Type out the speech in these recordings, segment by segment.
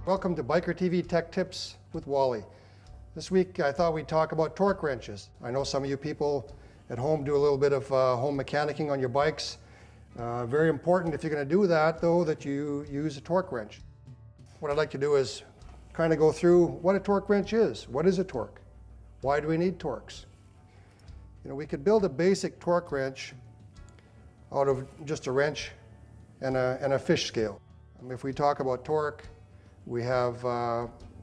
Welcome to Biker TV Tech Tips with Wally. This week I thought we'd talk about torque wrenches. I know some of you people at home do a little bit of home mechanicking on your bikes. Very important if you're going to do that though that you use a torque wrench. What I'd like to do is kind of go through what a torque wrench is. What is a torque? Why do we need torques? You know, we could build a basic torque wrench out of just a wrench and a fish scale. If we talk about torque, we have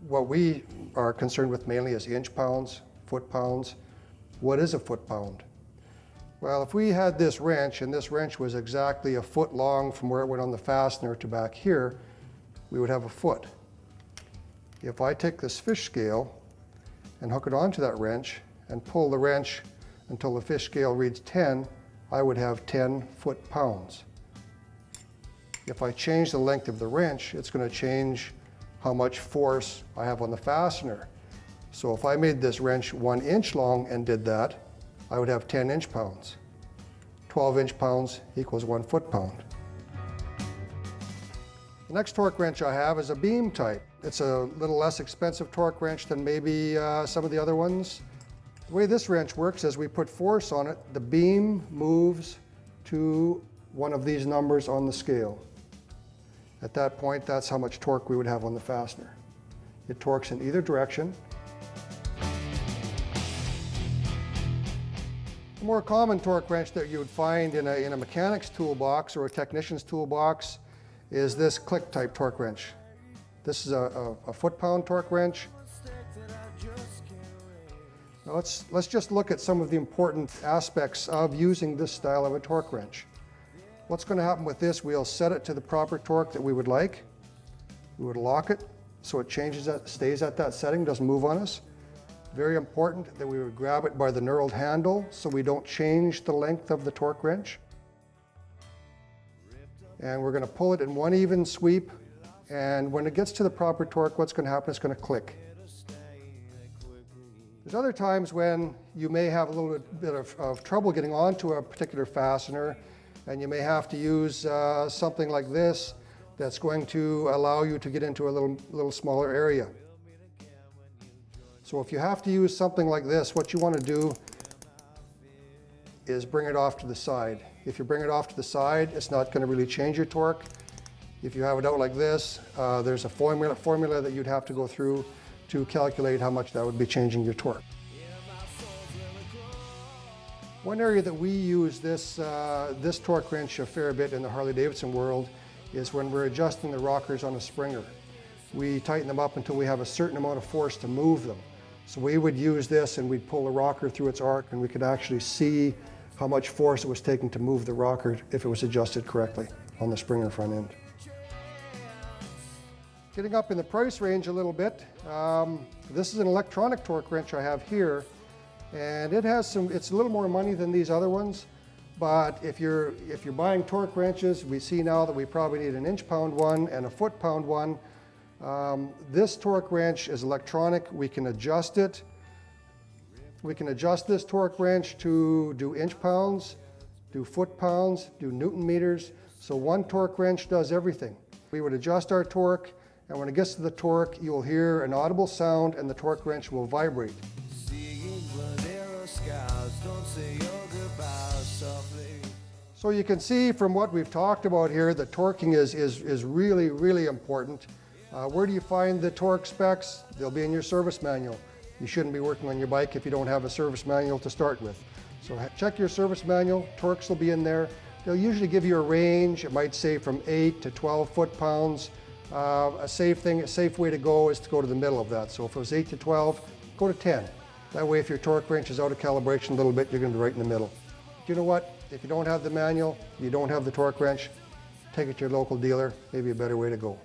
what we are concerned with mainly is inch pounds, foot pounds. What is a foot pound? Well, if we had this wrench and this wrench was exactly a foot long from where it went on the fastener to back here, we would have a foot. If I take this fish scale and hook it onto that wrench and pull the wrench until the fish scale reads 10, I would have 10 foot-pounds. If I change the length of the wrench, it's going to change how much force I have on the fastener. So if I made this wrench 1 inch long and did that, I would have 10 inch-pounds. 12 inch-pounds equals 1 foot-pound. The next torque wrench I have is a beam type. It's a little less expensive torque wrench than maybe some of the other ones. The way this wrench works is we put force on it, the beam moves to one of these numbers on the scale. At that point, that's how much torque we would have on the fastener. It torques in either direction. The more common torque wrench that you would find in a mechanic's toolbox or a technician's toolbox is this click type torque wrench. This is a foot-pound torque wrench. Now let's just look at some of the important aspects of using this style of a torque wrench. What's going to happen with this, we'll set it to the proper torque that we would like. We would lock it so it stays at that setting, doesn't move on us. Very important that we would grab it by the knurled handle so we don't change the length of the torque wrench. And we're going to pull it in one even sweep, and when it gets to the proper torque, what's going to happen is it's going to click. There's other times when you may have a little bit of trouble getting onto a particular fastener, and you may have to use something like this that's going to allow you to get into a little smaller area. So if you have to use something like this, what you want to do is bring it off to the side. If you bring it off to the side, it's not going to really change your torque. If you have it out like this, there's a formula that you'd have to go through to calculate how much that would be changing your torque. One area that we use this torque wrench a fair bit in the Harley-Davidson world is when we're adjusting the rockers on a Springer. We tighten them up until we have a certain amount of force to move them. So we would use this and we'd pull the rocker through its arc and we could actually see how much force it was taking to move the rocker if it was adjusted correctly on the Springer front end. Getting up in the price range a little bit, this is an electronic torque wrench I have here, and it's a little more money than these other ones, but if you're buying torque wrenches, we see now that we probably need an inch-pound one and a foot-pound one. This torque wrench is electronic. We can adjust it. We can adjust this torque wrench to do inch-pounds, do foot-pounds, do newton meters, so one torque wrench does everything. We would adjust our torque, and when it gets to the torque, you'll hear an audible sound and the torque wrench will vibrate. So you can see from what we've talked about here that torquing is really, really important. Where do you find the torque specs? They'll be in your service manual. You shouldn't be working on your bike if you don't have a service manual to start with. So check your service manual, torques will be in there. They'll usually give you a range. It might say from 8 to 12 foot-pounds. A safe way to go is to go to the middle of that. So if it was 8 to 12, go to 10. That way if your torque wrench is out of calibration a little bit, you're going to be right in the middle. But you know what? If you don't have the manual, you don't have the torque wrench, take it to your local dealer, maybe a better way to go.